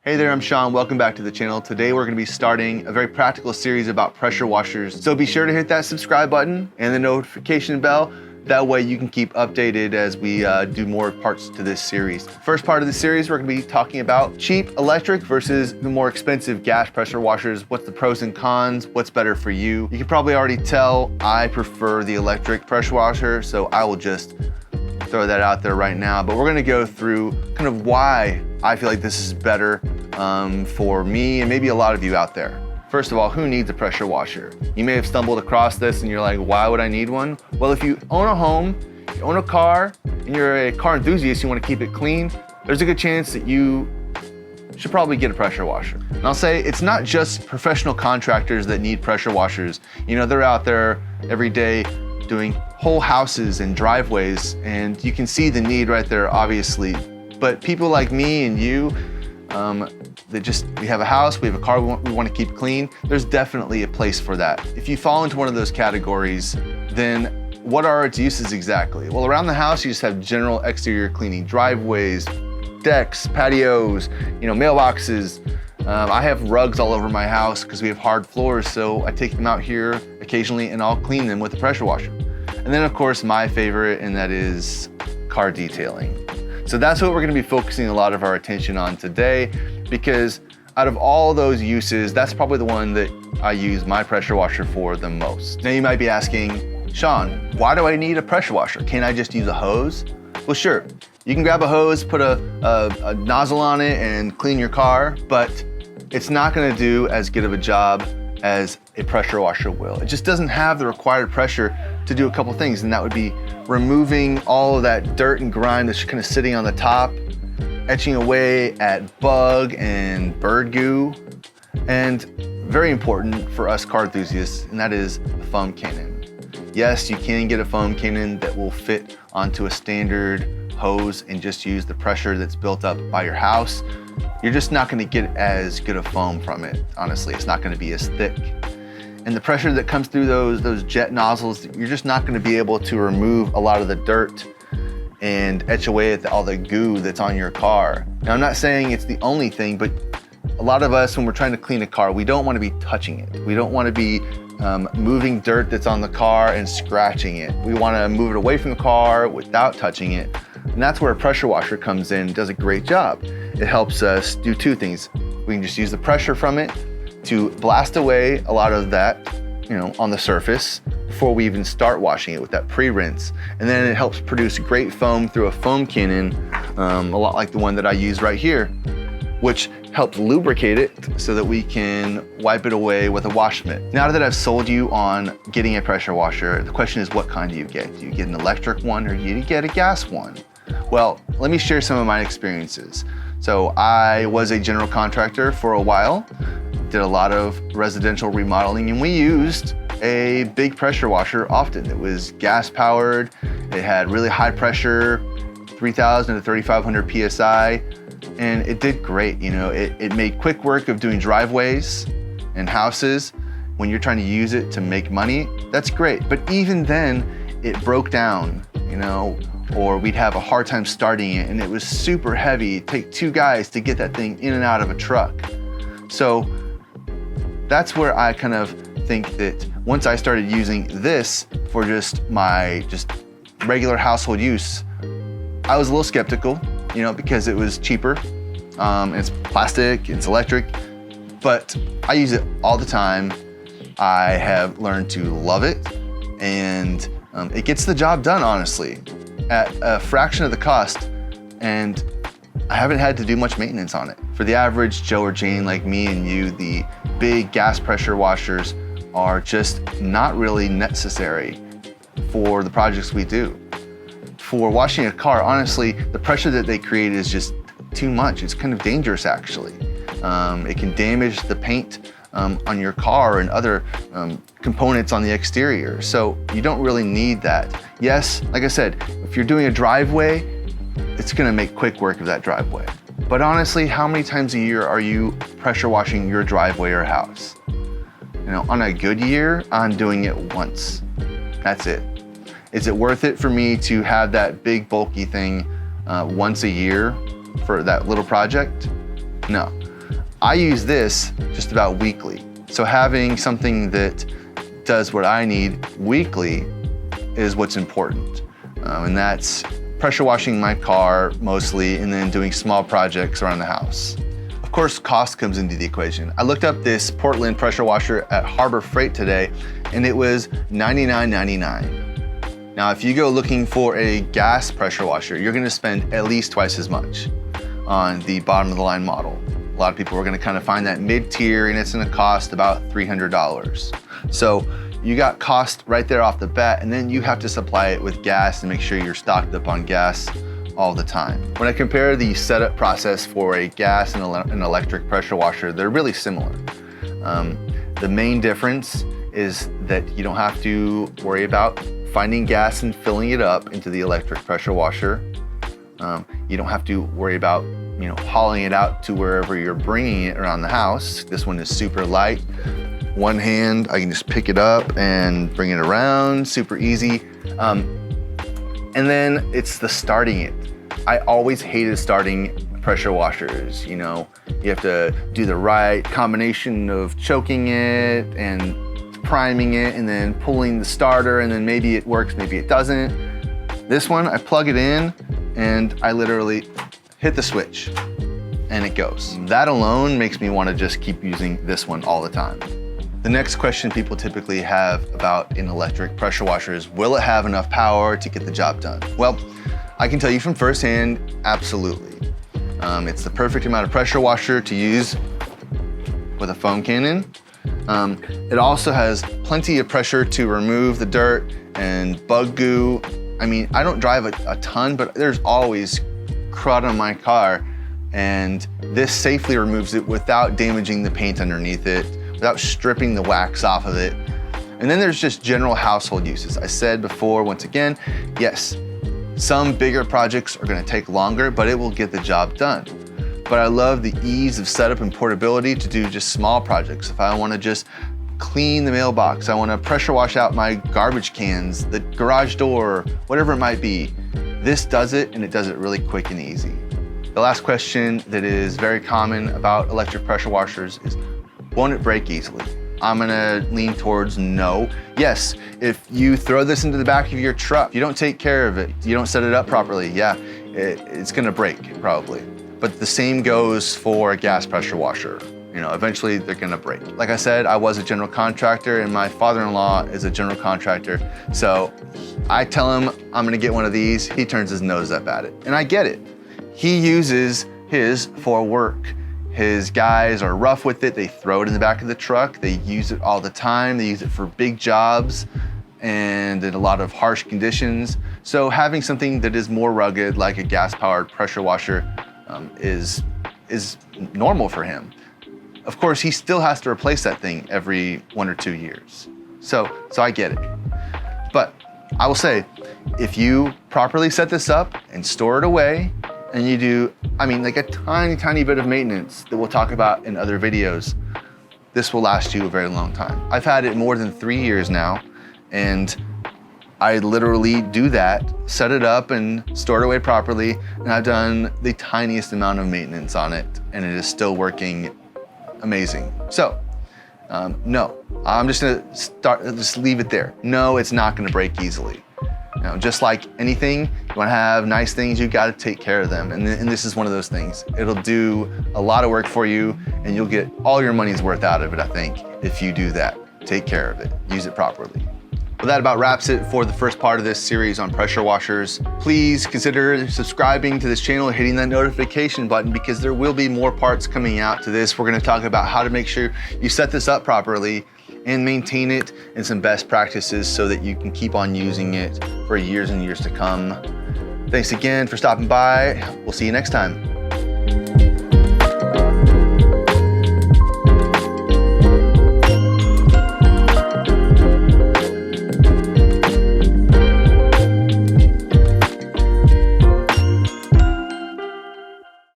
Hey there, I'm Sean. Welcome back to the channel. Today we're going to be starting a very practical series about pressure washers. So be sure to hit that subscribe button and the notification bell. That way you can keep updated as we do more parts to this series. First part of the series, we're going to be talking about cheap electric versus the more expensive gas pressure washers. What's the pros and cons? What's better for you? You can probably already tell I prefer the electric pressure washer, so I will just throw that out there right now. But we're going to go through kind of why I feel like this is better for me and maybe a lot of you out there. First of all, who needs a pressure washer? You may have stumbled across this and you're like, why would I need one? Well, if you own a home, you own a car, and you're a car enthusiast, you want to keep it clean, there's a good chance that you should probably get a pressure washer. And I'll say it's not just professional contractors that need pressure washers. You know, they're out there every day doing whole houses and driveways, and you can see the need right there, obviously. But people like me and you, we have a house, we have a car, we want to keep clean, there's definitely a place for that. If you fall into one of those categories, then what are its uses exactly? Well, around the house, you just have general exterior cleaning, driveways, decks, patios, mailboxes. I have rugs all over my house because we have hard floors, so I take them out here occasionally and I'll clean them with a pressure washer. And then of course, my favorite, and that is car detailing. So that's what we're gonna be focusing a lot of our attention on today, because out of all those uses, that's probably the one that I use my pressure washer for the most. Now you might be asking, Sean, why do I need a pressure washer? Can't I just use a hose? Well, sure, you can grab a hose, put a nozzle on it and clean your car, but it's not gonna do as good of a job as a pressure washer will. It just doesn't have the required pressure to do a couple things, and that would be removing all of that dirt and grime that's kind of sitting on the top, etching away at bug and bird goo, and very important for us car enthusiasts, and that is a foam cannon. Yes, you can get a foam cannon that will fit onto a standard hose and just use the pressure that's built up by your house. You're just not gonna get as good a foam from it, honestly. It's not gonna be as thick. And the pressure that comes through those jet nozzles, you're just not gonna be able to remove a lot of the dirt and etch away at all the goo that's on your car. Now, I'm not saying it's the only thing, but a lot of us, when we're trying to clean a car, we don't wanna be touching it. We don't wanna be moving dirt that's on the car and scratching it. We wanna move it away from the car without touching it. And that's where a pressure washer comes in and does a great job. It helps us do two things. We can just use the pressure from it to blast away a lot of that, on the surface before we even start washing it with that pre-rinse. And then it helps produce great foam through a foam cannon, a lot like the one that I use right here, which helps lubricate it so that we can wipe it away with a wash mitt. Now that I've sold you on getting a pressure washer, the question is, what kind do you get? Do you get an electric one or do you get a gas one? Well, let me share some of my experiences. So I was a general contractor for a while, did a lot of residential remodeling, and we used a big pressure washer often. It was gas powered, it had really high pressure, 3,000 to 3,500 PSI, and it did great. It made quick work of doing driveways and houses. When you're trying to use it to make money, that's great. But even then, it broke down, or we'd have a hard time starting it, and it was super heavy. It'd take two guys to get that thing in and out of a truck. So that's where I kind of think that once I started using this for my regular household use, I was a little skeptical, because it was cheaper, it's plastic, it's electric, but I use it all the time. I have learned to love it, and it gets the job done, honestly, at a fraction of the cost, and I haven't had to do much maintenance on it. For the average Joe or Jane like me and you, the big gas pressure washers are just not really necessary for the projects we do. For washing a car, honestly, the pressure that they create is just too much. It's kind of dangerous, actually. It can damage the paint on your car and other components on the exterior. So you don't really need that. Yes, like I said, if you're doing a driveway, it's gonna make quick work of that driveway. But honestly, how many times a year are you pressure washing your driveway or house? On a good year, I'm doing it once. That's it. Is it worth it for me to have that big bulky thing once a year for that little project? No. I use this just about weekly. So having something that does what I need weekly is what's important. And that's pressure washing my car mostly, and then doing small projects around the house. Of course, cost comes into the equation. I looked up this Portland pressure washer at Harbor Freight today, and it was $99.99. Now, if you go looking for a gas pressure washer, you're gonna spend at least twice as much on the bottom of the line model. A lot of people are gonna kind of find that mid-tier, and it's gonna cost about $300. So you got cost right there off the bat, and then you have to supply it with gas and make sure you're stocked up on gas all the time. When I compare the setup process for a gas and an electric pressure washer, they're really similar. The main difference is that you don't have to worry about finding gas and filling it up into the electric pressure washer. You don't have to worry about hauling it out to wherever you're bringing it around the house. This one is super light. One hand, I can just pick it up and bring it around, super easy. And then it's the starting it. I always hated starting pressure washers. You have to do the right combination of choking it and priming it and then pulling the starter, and then maybe it works, maybe it doesn't. This one, I plug it in and I literally hit the switch and it goes. That alone makes me want to just keep using this one all the time. The next question people typically have about an electric pressure washer is, will it have enough power to get the job done? Well, I can tell you from firsthand, absolutely. It's the perfect amount of pressure washer to use with a foam cannon. It also has plenty of pressure to remove the dirt and bug goo. I mean, I don't drive a ton, but there's always crud on my car, and this safely removes it without damaging the paint underneath it, without stripping the wax off of it. And then there's just general household uses. I said before, once again, yes, some bigger projects are gonna take longer, but it will get the job done. But I love the ease of setup and portability to do just small projects. If I wanna just clean the mailbox, I wanna pressure wash out my garbage cans, the garage door, whatever it might be, this does it, and it does it really quick and easy. The last question that is very common about electric pressure washers is, won't it break easily? I'm gonna lean towards no. Yes, if you throw this into the back of your truck, you don't take care of it, you don't set it up properly, yeah, it's gonna break probably. But the same goes for a gas pressure washer. Eventually they're gonna break. Like I said, I was a general contractor, and my father-in-law is a general contractor. So I tell him I'm gonna get one of these, he turns his nose up at it. And I get it. He uses his for work. His guys are rough with it. They throw it in the back of the truck. They use it all the time. They use it for big jobs and in a lot of harsh conditions. So having something that is more rugged, like a gas-powered pressure washer, is normal for him. Of course, he still has to replace that thing every 1 or 2 years. So I get it. But I will say, if you properly set this up and store it away, and you do, like a tiny bit of maintenance that we'll talk about in other videos, this will last you a very long time. I've had it more than 3 years now, and I literally do that, set it up and store it away properly, and I've done the tiniest amount of maintenance on it, and it is still working amazing. So, no, I'm just gonna just leave it there. No, it's not gonna break easily. Just like anything, you wanna have nice things, you gotta take care of them. And this is one of those things. It'll do a lot of work for you, and you'll get all your money's worth out of it, I think, if you do that. Take care of it, use it properly. Well, that about wraps it for the first part of this series on pressure washers. Please consider subscribing to this channel and hitting that notification button, because there will be more parts coming out to this. We're gonna talk about how to make sure you set this up properly and maintain it, and some best practices so that you can keep on using it for years and years to come. Thanks again for stopping by. We'll see you next time.